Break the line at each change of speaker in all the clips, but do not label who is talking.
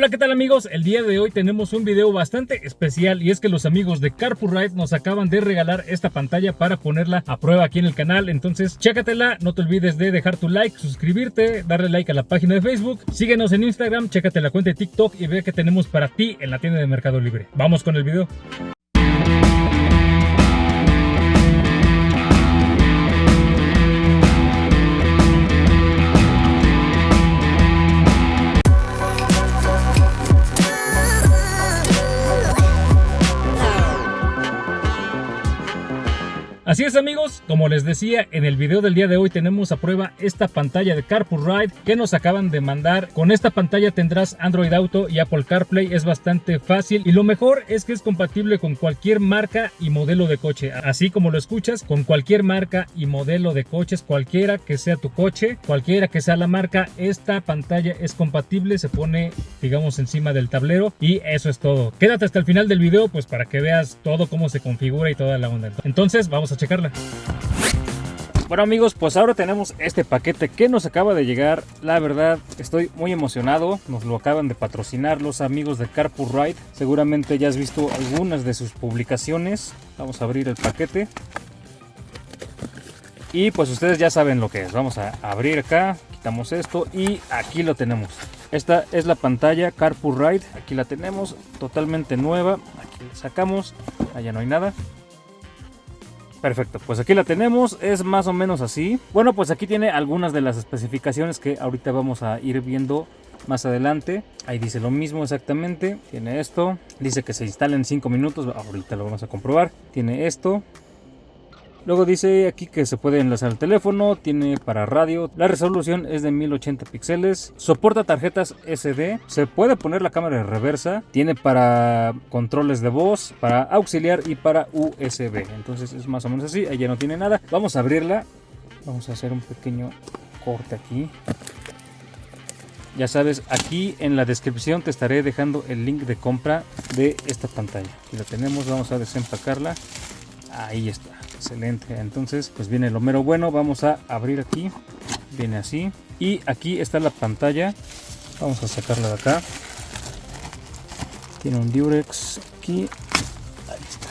Hola, ¿qué tal amigos? El día de hoy tenemos un video bastante especial y es que los amigos de Carpurride nos acaban de regalar esta pantalla para ponerla a prueba aquí en el canal. Entonces, chécatela, no te olvides de dejar tu like, suscribirte, darle like a la página de Facebook, síguenos en Instagram, chécate la cuenta de TikTok y ve qué tenemos para ti en la tienda de Mercado Libre. Vamos con el video. Así es amigos, como les decía en el video del día de hoy tenemos a prueba esta pantalla de Carpurride que nos acaban de mandar. Con esta pantalla tendrás Android Auto y Apple CarPlay, es bastante fácil y lo mejor es que es compatible con cualquier marca y modelo de coche. Así como lo escuchas, con cualquier marca y modelo de coches, cualquiera que sea tu coche, cualquiera que sea la marca, esta pantalla es compatible, se pone digamos encima del tablero y eso es todo. Quédate hasta el final del video pues para que veas todo cómo se configura y toda la onda. Entonces vamos a checarla. Bueno amigos, pues ahora tenemos este paquete que nos acaba de llegar. La verdad estoy muy emocionado, nos lo acaban de patrocinar los amigos de Carpurride. Seguramente ya has visto algunas de sus publicaciones. Vamos a abrir el paquete y pues ustedes ya saben lo que es. Vamos a abrir acá, quitamos esto y aquí lo tenemos. Esta es la pantalla Carpurride, aquí la tenemos totalmente nueva. Aquí la sacamos, allá no hay nada. Perfecto, pues aquí la tenemos, es más o menos así. Bueno, pues aquí tiene algunas de las especificaciones que ahorita vamos a ir viendo más adelante. Ahí dice lo mismo exactamente. Tiene esto, dice que se instala en 5 minutos, ahorita lo vamos a comprobar. Tiene esto. Luego dice aquí que se puede enlazar al teléfono, tiene para radio, la resolución es de 1080 píxeles, soporta tarjetas SD, se puede poner la cámara de reversa, tiene para controles de voz, para auxiliar y para USB. Entonces es más o menos así, ella no tiene nada. Vamos a abrirla, vamos a hacer un pequeño corte aquí. Ya sabes, aquí en la descripción te estaré dejando el link de compra de esta pantalla. Aquí la tenemos, vamos a desempacarla. Ahí está, excelente. Entonces pues viene lo mero bueno. Vamos a abrir aquí, viene así y aquí está la pantalla. Vamos a sacarla de acá. Tiene un Durex aquí, ahí está,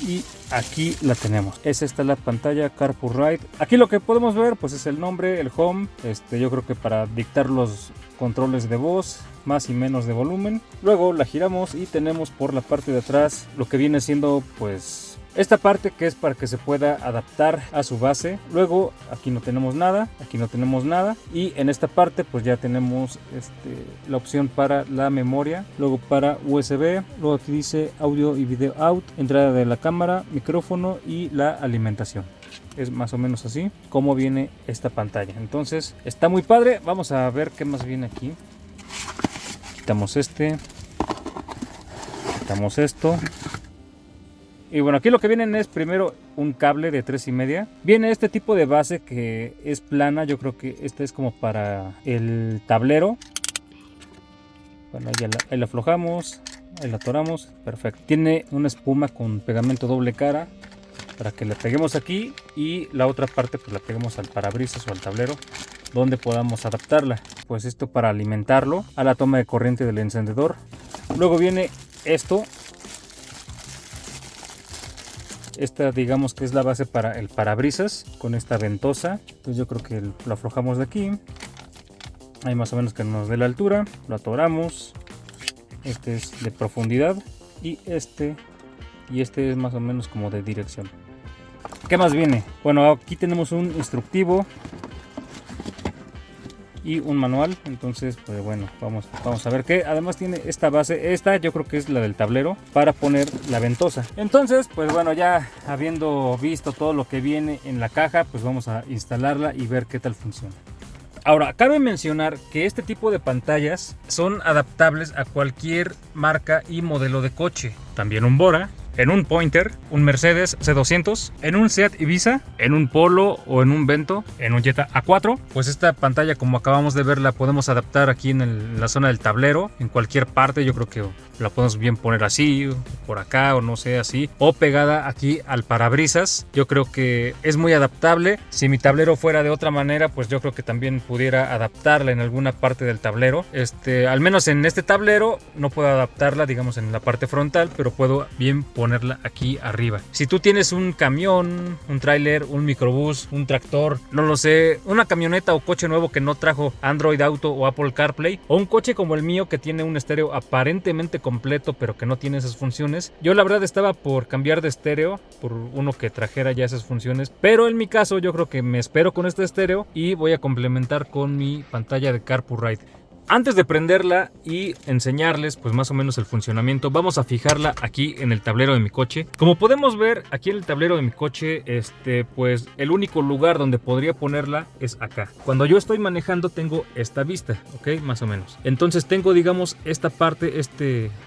y aquí la tenemos. Es esta la pantalla Carpurride. Aquí lo que podemos ver pues es el nombre, el home, yo creo que para dictar los controles de voz, más y menos de volumen. Luego la giramos y tenemos por la parte de atrás lo que viene siendo pues esta parte que es para que se pueda adaptar a su base. Luego aquí no tenemos nada, aquí no tenemos nada y en esta parte pues ya tenemos la opción para la memoria, luego para USB, luego aquí dice audio y video out, entrada de la cámara, micrófono y la alimentación. Es más o menos así como viene esta pantalla. Entonces está muy padre. Vamos a ver qué más viene aquí. Quitamos quitamos esto. Y bueno, aquí lo que vienen es primero un cable de 3,5. Viene este tipo de base que es plana. Yo creo que esta es como para el tablero. Bueno, ahí la aflojamos, ahí la atoramos. Perfecto. Tiene una espuma con pegamento doble cara para que la peguemos aquí y la otra parte pues la peguemos al parabrisas o al tablero donde podamos adaptarla. Pues esto para alimentarlo a la toma de corriente del encendedor. Luego viene esto. Esta digamos que es la base para el parabrisas con esta ventosa. Entonces yo creo que lo aflojamos de aquí. Ahí más o menos que nos dé la altura. Lo atoramos. Este es de profundidad y este es más o menos como de dirección. ¿Qué más viene? Bueno, aquí tenemos un instructivo y un manual. Entonces pues bueno, vamos a ver que además tiene esta base. Esta yo creo que es la del tablero para poner la ventosa. Entonces pues bueno, ya habiendo visto todo lo que viene en la caja, pues vamos a instalarla y ver qué tal funciona. Ahora, cabe mencionar que este tipo de pantallas son adaptables a cualquier marca y modelo de coche. También un Bora, en un Pointer, un Mercedes C200, en un Seat Ibiza, en un Polo o en un Vento, en un Jetta A4. Pues esta pantalla, como acabamos de ver, la podemos adaptar aquí en la zona del tablero, en cualquier parte. Yo creo que la podemos bien poner así, por acá o no sé, así, o pegada aquí al parabrisas. Yo creo que es muy adaptable. Si mi tablero fuera de otra manera, pues yo creo que también pudiera adaptarla en alguna parte del tablero. Al menos en este tablero no puedo adaptarla, digamos, en la parte frontal, pero puedo bien ponerla aquí arriba. Si tú tienes un camión, un tráiler, un microbús, un tractor, no lo sé, una camioneta o coche nuevo que no trajo Android Auto o Apple CarPlay, o un coche como el mío que tiene un estéreo aparentemente completo pero que no tiene esas funciones, yo la verdad estaba por cambiar de estéreo por uno que trajera ya esas funciones, pero en mi caso yo creo que me espero con este estéreo y voy a complementar con mi pantalla de CarPurRide. Antes de prenderla y enseñarles pues más o menos el funcionamiento, vamos a fijarla aquí en el tablero de mi coche. Como podemos ver aquí en el tablero de mi coche, pues el único lugar donde podría ponerla es acá. Cuando yo estoy manejando tengo esta vista, ok, más o menos. Entonces tengo, digamos, esta parte,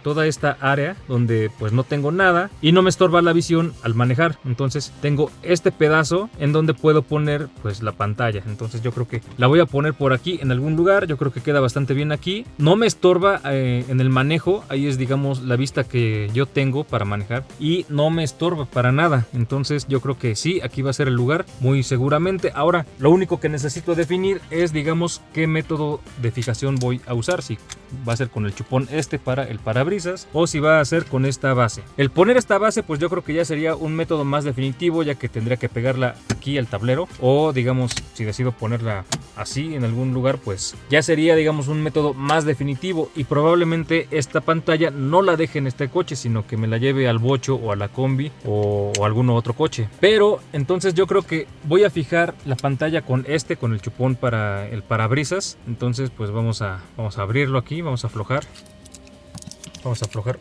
toda esta área donde pues no tengo nada y no me estorba la visión al manejar. Entonces tengo este pedazo en donde puedo poner pues la pantalla. Entonces yo creo que la voy a poner por aquí en algún lugar. Yo creo que queda bastante bien aquí, no me estorba en el manejo. Ahí es, digamos, la vista que yo tengo para manejar y no me estorba para nada. Entonces yo creo que sí, aquí va a ser el lugar muy seguramente. Ahora lo único que necesito definir es, digamos, qué método de fijación voy a usar, si va a ser con el chupón para el parabrisas o si va a ser con esta base. El poner esta base pues yo creo que ya sería un método más definitivo, ya que tendría que pegarla aquí al tablero, o digamos, si decido ponerla así en algún lugar, pues ya sería, digamos, un método más definitivo, y probablemente esta pantalla no la deje en este coche, sino que me la lleve al bocho o a la combi o algún otro coche. Pero entonces yo creo que voy a fijar la pantalla con el chupón para el parabrisas. Entonces pues vamos a abrirlo aquí, vamos a aflojar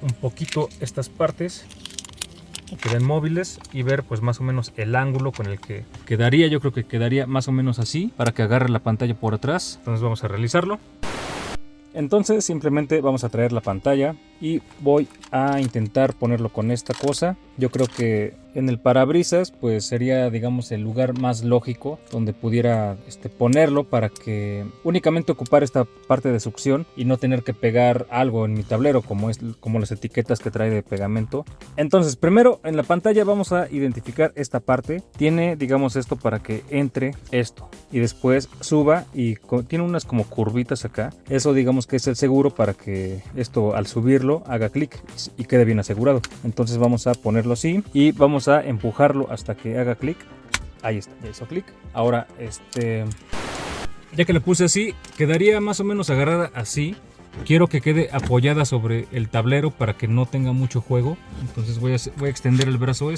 un poquito estas partes que queden móviles y ver pues más o menos el ángulo con el que quedaría. Yo creo que quedaría más o menos así para que agarre la pantalla por atrás. Entonces vamos a realizarlo. Entonces simplemente vamos a traer la pantalla y voy a intentar ponerlo con esta cosa. Yo creo que en el parabrisas pues sería, digamos, el lugar más lógico donde pudiera ponerlo, para que únicamente ocupar esta parte de succión y no tener que pegar algo en mi tablero como las etiquetas que trae de pegamento. Entonces primero en la pantalla vamos a identificar esta parte. Tiene, digamos, esto para que entre esto y después suba, y tiene unas como curvitas acá. Eso, digamos, que es el seguro para que esto al subirlo haga clic y quede bien asegurado. Entonces vamos a ponerlo así y vamos a empujarlo hasta que haga clic. Ahí está, ya hizo clic. Ahora ya que le puse así, quedaría más o menos agarrada así. Quiero que quede apoyada sobre el tablero para que no tenga mucho juego. Entonces voy a extender el brazo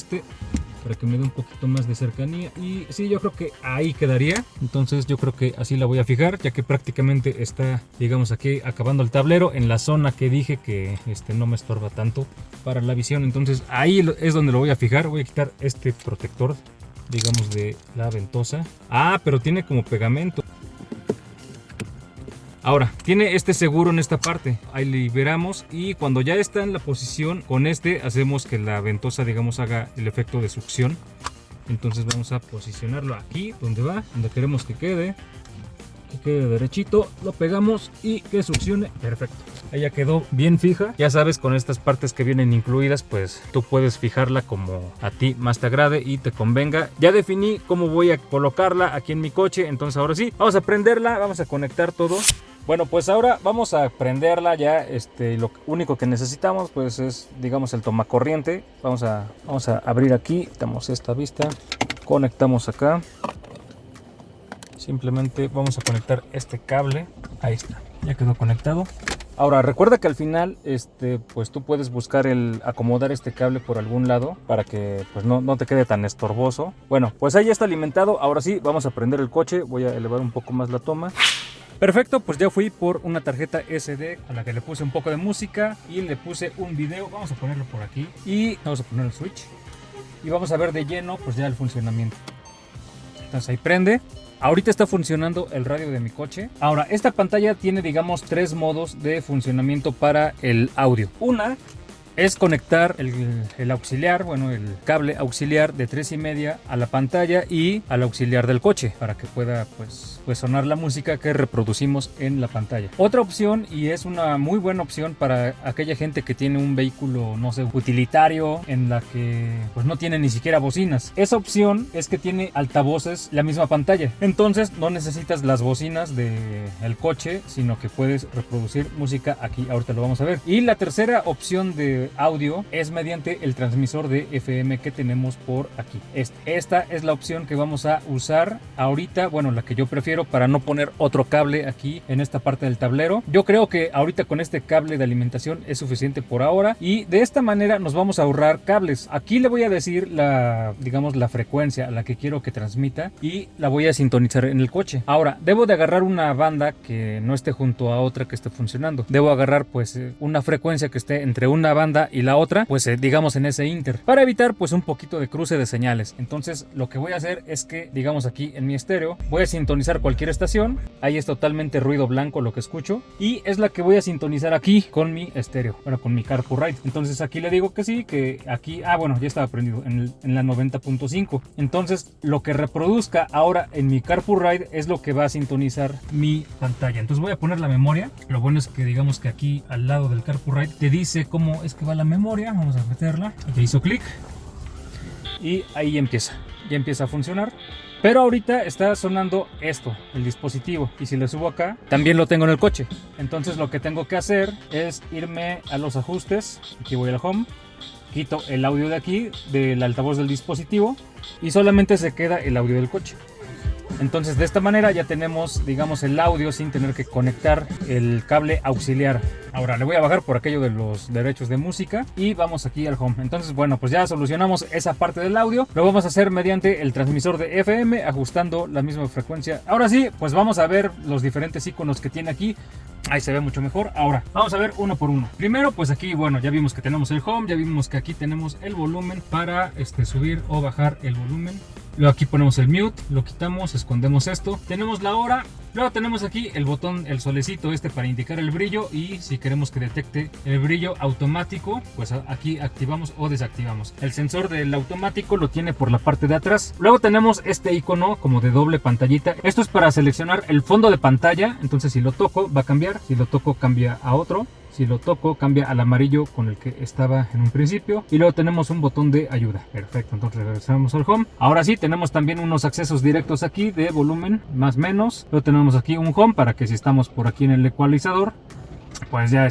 para que me dé un poquito más de cercanía, y sí, yo creo que ahí quedaría. Entonces yo creo que así la voy a fijar, ya que prácticamente está, digamos, aquí acabando el tablero en la zona que dije que no me estorba tanto para la visión. Entonces ahí es donde lo voy a fijar. Voy a quitar este protector, digamos, de la ventosa. Pero tiene como pegamento. Ahora, tiene este seguro en esta parte. Ahí liberamos, y cuando ya está en la posición, con hacemos que la ventosa, digamos, haga el efecto de succión. Entonces vamos a posicionarlo aquí, donde queremos que quede derechito. Lo pegamos y que succione. Perfecto. Ahí ya quedó bien fija. Ya sabes, con estas partes que vienen incluidas, pues tú puedes fijarla como a ti más te agrade y te convenga. Ya definí cómo voy a colocarla aquí en mi coche. Entonces ahora sí, vamos a prenderla, vamos a conectar todo. Bueno, pues ahora vamos a prenderla ya. Lo único que necesitamos pues es, digamos, el tomacorriente. Vamos a abrir aquí, damos esta vista, conectamos acá. Simplemente vamos a conectar este cable. Ahí está, ya quedó conectado. Ahora recuerda que al final pues tú puedes buscar acomodar este cable por algún lado para que pues no te quede tan estorboso. Bueno, pues ahí ya está alimentado. Ahora sí, vamos a prender el coche. Voy a elevar un poco más la toma. Perfecto, pues ya fui por una tarjeta SD a la que le puse un poco de música y le puse un video. Vamos a ponerlo por aquí y vamos a poner el switch y vamos a ver de lleno pues ya el funcionamiento. Entonces ahí prende. Ahorita está funcionando el radio de mi coche. Ahora, esta pantalla tiene, digamos, 3 modos de funcionamiento para el audio. Una es conectar el auxiliar, bueno, el cable auxiliar de 3,5 a la pantalla y al auxiliar del coche para que pueda pues sonar la música que reproducimos en la pantalla. Otra opción, y es una muy buena opción para aquella gente que tiene un vehículo, no sé, utilitario, en la que pues no tiene ni siquiera bocinas. Esa opción es que tiene altavoces la misma pantalla. Entonces no necesitas las bocinas del coche, sino que puedes reproducir música aquí. Ahorita lo vamos a ver. Y la tercera opción de audio es mediante el transmisor de FM que tenemos por aquí. Esta es la opción que vamos a usar ahorita, bueno, la que yo prefiero para no poner otro cable aquí en esta parte del tablero. Yo creo que ahorita con este cable de alimentación es suficiente por ahora, y de esta manera nos vamos a ahorrar cables. Aquí le voy a decir digamos la frecuencia a la que quiero que transmita y la voy a sintonizar en el coche. Ahora, debo de agarrar una banda que no esté junto a otra que esté funcionando. Debo agarrar pues una frecuencia que esté entre una banda y la otra, pues digamos en ese inter, para evitar pues un poquito de cruce de señales. Entonces lo que voy a hacer es que, digamos, aquí en mi estéreo voy a sintonizar cualquier estación. Ahí es totalmente ruido blanco lo que escucho, y es la que voy a sintonizar aquí con mi estéreo, bueno, con mi CarPurRide. Entonces aquí le digo que sí, que aquí, bueno, ya estaba prendido en la 90.5. Entonces lo que reproduzca ahora en mi CarPurRide es lo que va a sintonizar mi pantalla. Entonces voy a poner la memoria. Lo bueno es que, digamos, que aquí al lado del CarPurRide te dice cómo es que va la memoria. Vamos a meterla. Ya hizo clic y ahí ya empieza a funcionar. Pero ahorita está sonando esto, el dispositivo, y si le subo acá, también lo tengo en el coche. Entonces lo que tengo que hacer es irme a los ajustes. Aquí voy al home, quito el audio de aquí, del altavoz del dispositivo, y solamente se queda el audio del coche. Entonces de esta manera ya tenemos, digamos, el audio sin tener que conectar el cable auxiliar. Ahora le voy a bajar por aquello de los derechos de música y vamos aquí al home. Entonces, bueno, pues ya solucionamos esa parte del audio. Lo vamos a hacer mediante el transmisor de FM, ajustando la misma frecuencia. Ahora sí, pues vamos a ver los diferentes iconos que tiene aquí. Ahí se ve mucho mejor. Ahora vamos a ver uno por uno. Primero, pues aquí, bueno, ya vimos que tenemos el home, ya vimos que aquí tenemos el volumen para subir o bajar el volumen. Luego aquí ponemos el mute, lo quitamos, escondemos esto. Tenemos la hora. Luego tenemos aquí el botón, el solecito para indicar el brillo, y si queremos que detecte el brillo automático, pues aquí activamos o desactivamos. El sensor del automático lo tiene por la parte de atrás. Luego tenemos este icono como de doble pantallita. Esto es para seleccionar el fondo de pantalla. Entonces si lo toco va a cambiar, si lo toco cambia a otro. Si lo toco cambia al amarillo con el que estaba en un principio. Y luego tenemos un botón de ayuda. Perfecto, entonces regresamos al home. Ahora sí, tenemos también unos accesos directos aquí de volumen, más menos. Luego tenemos aquí un home para que si estamos por aquí en el ecualizador, pues ya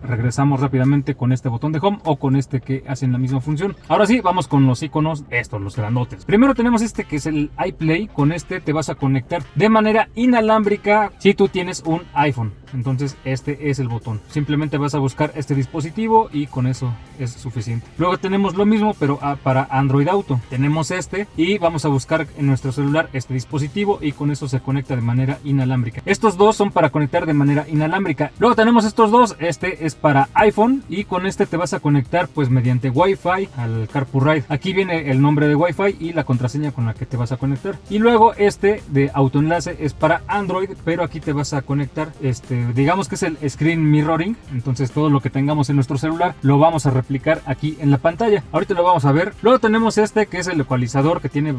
regresamos rápidamente con este botón de home, o con este que hacen la misma función. Ahora sí, vamos con los iconos, los grandotes. Primero tenemos que es el iPlay. Con te vas a conectar de manera inalámbrica si tú tienes un iPhone. Entonces este es el botón. Simplemente vas a buscar este dispositivo y con eso es suficiente. Luego tenemos lo mismo, pero para Android Auto. Tenemos y vamos a buscar en nuestro celular este dispositivo, y con eso se conecta de manera inalámbrica. Estos dos son para conectar de manera inalámbrica. Luego tenemos estos dos. Es para iPhone, y con te vas a conectar pues mediante Wi-Fi al CarPurRide. Aquí viene el nombre de Wi-Fi y la contraseña con la que te vas a conectar. Y luego de autoenlace es para Android, pero aquí te vas a conectar digamos que es el screen mirroring. Entonces todo lo que tengamos en nuestro celular lo vamos a replicar aquí en la pantalla. Ahorita lo vamos a ver. Luego tenemos que es el ecualizador, que tiene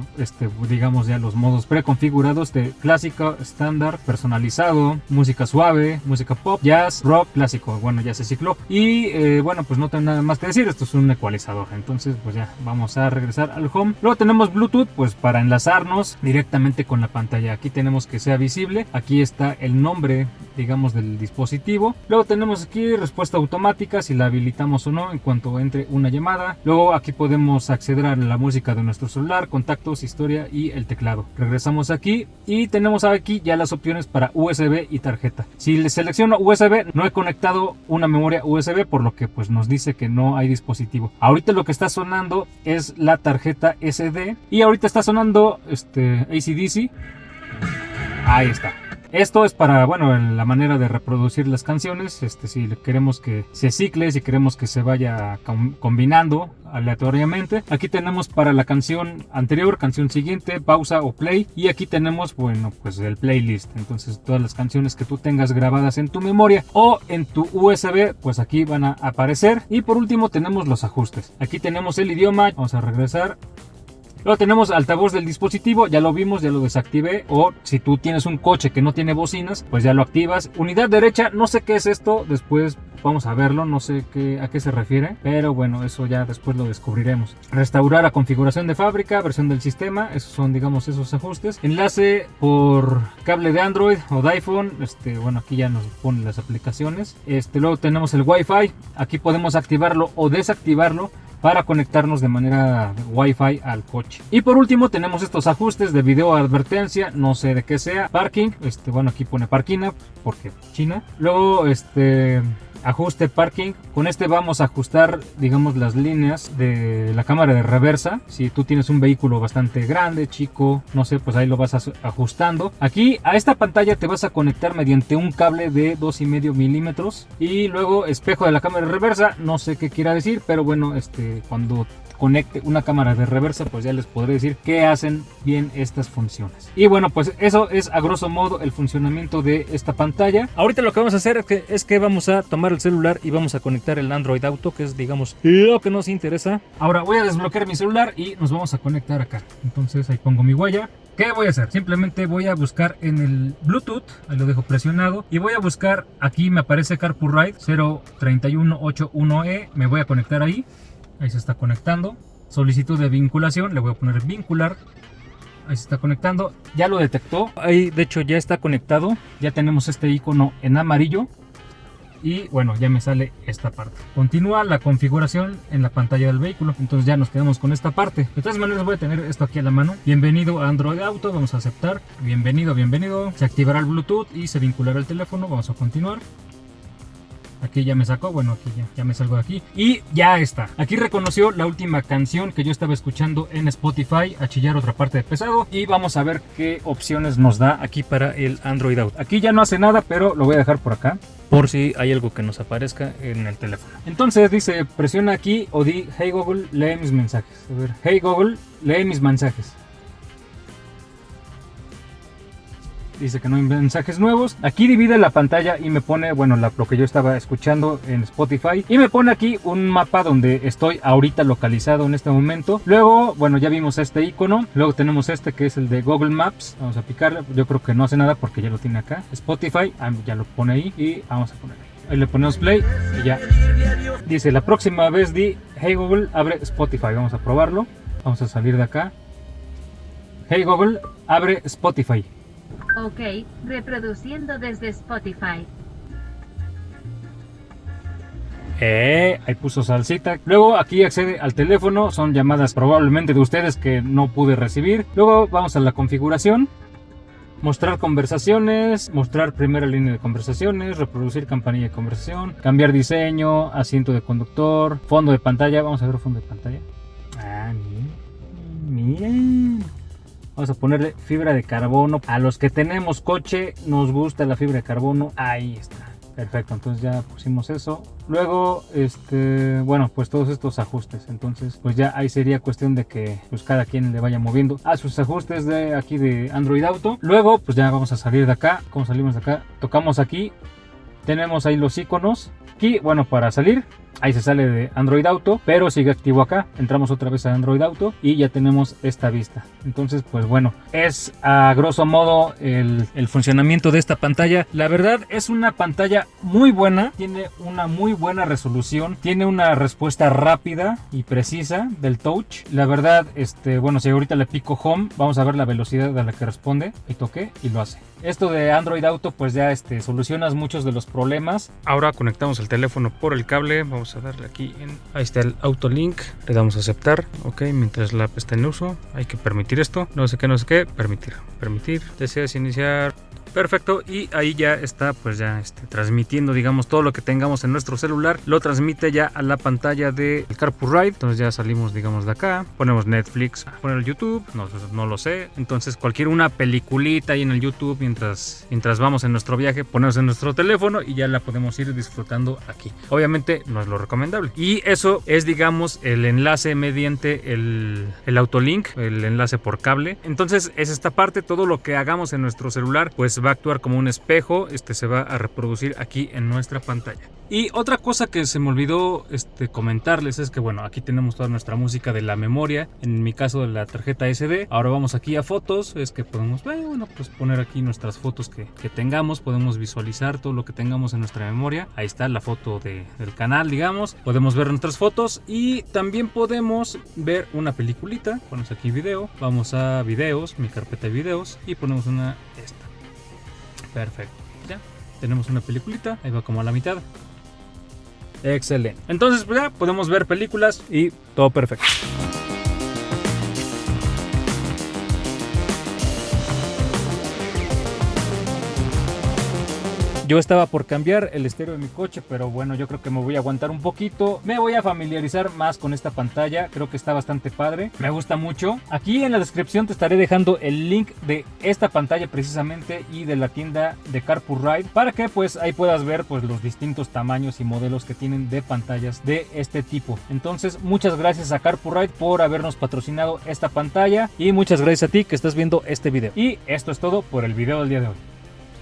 digamos ya los modos preconfigurados de clásico, estándar, personalizado, música suave, música pop, jazz, rock, clásico. Bueno, ya se cicló. Y bueno, pues no tengo nada más que decir. Esto es un ecualizador. Entonces pues ya vamos a regresar al home. Luego tenemos Bluetooth, pues para enlazarnos directamente con la pantalla. Aquí tenemos que sea visible. Aquí está el nombre, digamos, del dispositivo. Luego tenemos aquí respuesta automática, si la habilitamos o no en cuanto entre una llamada. Luego aquí podemos acceder a la música de nuestro celular, contactos, historia y el teclado. Regresamos aquí y tenemos aquí ya las opciones para USB y tarjeta. Si le selecciono USB, no he conectado una memoria USB, por lo que pues nos dice que no hay dispositivo. Ahorita lo que está sonando es la tarjeta SD, y ahorita está sonando AC/DC. Ahí está. Esto es para, bueno, la manera de reproducir las canciones. Si queremos que se cicle, si queremos que se vaya combinando aleatoriamente. Aquí tenemos para la canción anterior, canción siguiente, pausa o play. Y aquí tenemos, bueno, pues el playlist. Entonces todas las canciones que tú tengas grabadas en tu memoria o en tu USB, pues aquí van a aparecer. Y por último tenemos los ajustes. Aquí tenemos el idioma. Vamos a regresar. Luego tenemos altavoz del dispositivo, ya lo vimos, ya lo desactivé. O si tú tienes un coche que no tiene bocinas, pues ya lo activas. Unidad derecha, no sé qué es esto, después vamos a verlo, no sé a qué se refiere, pero bueno, eso ya después lo descubriremos. Restaurar a configuración de fábrica, versión del sistema, esos son, digamos, esos ajustes. Enlace por cable de Android o de iPhone, bueno, aquí ya nos ponen las aplicaciones. Luego tenemos el Wi-Fi, aquí podemos activarlo o desactivarlo para conectarnos de manera Wi-Fi al coche. Y por último tenemos estos ajustes de video advertencia, no sé de qué sea. Parking, bueno, aquí pone parkina porque China. Luego ajuste parking, con vamos a ajustar, digamos, las líneas de la cámara de reversa. Si tú tienes un vehículo bastante grande, chico, no sé, pues ahí lo vas ajustando. Aquí a esta pantalla te vas a conectar mediante un cable de 2,5 milímetros. Y luego espejo de la cámara de reversa, no sé qué quiera decir, pero bueno, cuando conecte una cámara de reversa, pues ya les podré decir que hacen bien estas funciones. Y bueno, pues eso es a grosso modo el funcionamiento de esta pantalla. Ahorita lo que vamos a hacer es que vamos a tomar el celular y vamos a conectar el Android Auto, que es, digamos, lo que nos interesa. Ahora voy a desbloquear mi celular y nos vamos a conectar acá. Entonces ahí pongo mi huella. ¿Qué voy a hacer? Simplemente voy a buscar en el Bluetooth, ahí lo dejo presionado, y voy a buscar, aquí me aparece Carpool Ride 03181E, me voy a conectar ahí. Ahí se está conectando. Solicitud de vinculación, le voy a poner vincular. Ahí se está conectando. Ya lo detectó. Ahí de hecho ya está conectado. Ya tenemos este icono en amarillo. Y bueno, ya me sale esta parte. Continúa la configuración en la pantalla del vehículo. Entonces ya nos quedamos con esta parte. De todas maneras voy a tener esto aquí a la mano. Bienvenido a Android Auto. Vamos a aceptar. Bienvenido, bienvenido. Se activará el Bluetooth y se vinculará el teléfono. Vamos a continuar. Aquí ya me sacó, bueno, aquí ya me salgo de aquí. Y ya está. Aquí reconoció la última canción que yo estaba escuchando en Spotify, A Chillar Otra Parte de Pesado. Y vamos a ver qué opciones nos da aquí para el Android Auto. Aquí ya no hace nada, pero lo voy a dejar por acá, por si hay algo que nos aparezca en el teléfono. Entonces dice, presiona aquí o di, hey Google, lee mis mensajes. A ver, hey Google, lee mis mensajes. Dice que no hay mensajes nuevos. Aquí divide la pantalla y me pone, bueno, lo que yo estaba escuchando en Spotify. Y me pone aquí un mapa donde estoy ahorita localizado en este momento. Luego, bueno, ya vimos este icono. Luego tenemos que es el de Google Maps. Vamos a picarle. Yo creo que no hace nada porque ya lo tiene acá. Spotify, ya lo pone ahí. Y vamos a poner ahí. Ahí le ponemos play y ya. Dice, la próxima vez di, hey Google, abre Spotify. Vamos a probarlo. Vamos a salir de acá. Hey Google, abre Spotify.
Ok, reproduciendo desde Spotify.
Ahí puso salsita. Luego aquí accede al teléfono. Son llamadas probablemente de ustedes que no pude recibir. Luego vamos a la configuración. Mostrar conversaciones, mostrar primera línea de conversaciones, reproducir campanilla de conversación, cambiar diseño, asiento de conductor, fondo de pantalla. Vamos a ver fondo de pantalla. Miren. Vamos a ponerle fibra de carbono. A los que tenemos coche nos gusta la fibra de carbono. Ahí está. Perfecto, entonces ya pusimos eso. Luego, bueno, pues todos estos ajustes. Entonces, pues ya ahí sería cuestión de que pues cada quien le vaya moviendo a sus ajustes de aquí de Android Auto. Luego, pues ya vamos a salir de acá. ¿Cómo salimos de acá? Tocamos aquí. Tenemos ahí los iconos. Aquí, bueno, para salir, ahí se sale de Android Auto, pero sigue activo acá. Entramos otra vez a Android Auto y ya tenemos esta vista. Entonces, pues bueno, es a grosso modo el funcionamiento de esta pantalla. La verdad es una pantalla muy buena, tiene una muy buena resolución, tiene una respuesta rápida y precisa del touch. La verdad, bueno, si ahorita le pico home, vamos a ver la velocidad a la que responde. Y toqué y lo hace. Esto de Android Auto, pues ya solucionas muchos de los problemas. Ahora conectamos el teléfono por el cable. Vamos a darle aquí ahí está el Auto Link. Le damos a aceptar. Ok, mientras la app está en uso, hay que permitir esto. No sé qué, permitir. ¿Deseas iniciar Perfecto, y ahí ya está pues ya transmitiendo, digamos, todo lo que tengamos en nuestro celular, lo transmite ya a la pantalla del Carpool Ride. Entonces ya salimos, digamos, de acá, ponemos Netflix, poner YouTube, no lo sé. Entonces una peliculita ahí en el YouTube mientras vamos en nuestro viaje, ponemos en nuestro teléfono y ya la podemos ir disfrutando aquí. Obviamente no es lo recomendable. Y eso es, digamos, el enlace mediante el Autolink, el enlace por cable. Entonces es esta parte, todo lo que hagamos en nuestro celular pues va a actuar como un espejo, se va a reproducir aquí en nuestra pantalla. Y otra cosa que se me olvidó comentarles es que bueno, aquí tenemos toda nuestra música de la memoria, en mi caso de la tarjeta SD. Ahora vamos aquí a fotos, es que podemos pues poner aquí nuestras fotos que tengamos, podemos visualizar todo lo que tengamos en nuestra memoria. Ahí está la foto del canal, digamos, podemos ver nuestras fotos y también podemos ver una peliculita. Ponemos aquí video, vamos a videos, mi carpeta de videos y ponemos esta. Perfecto, ya tenemos una peliculita, ahí va como a la mitad. Excelente. Entonces pues ya podemos ver películas y todo perfecto. Yo estaba por cambiar el estéreo de mi coche, pero bueno, yo creo que me voy a aguantar un poquito. Me voy a familiarizar más con esta pantalla. Creo que está bastante padre. Me gusta mucho. Aquí en la descripción te estaré dejando el link de esta pantalla precisamente y de la tienda de Carpool Ride para que pues ahí puedas ver pues los distintos tamaños y modelos que tienen de pantallas de este tipo. Entonces, muchas gracias a Carpool Ride por habernos patrocinado esta pantalla y muchas gracias a ti que estás viendo este video. Y esto es todo por el video del día de hoy.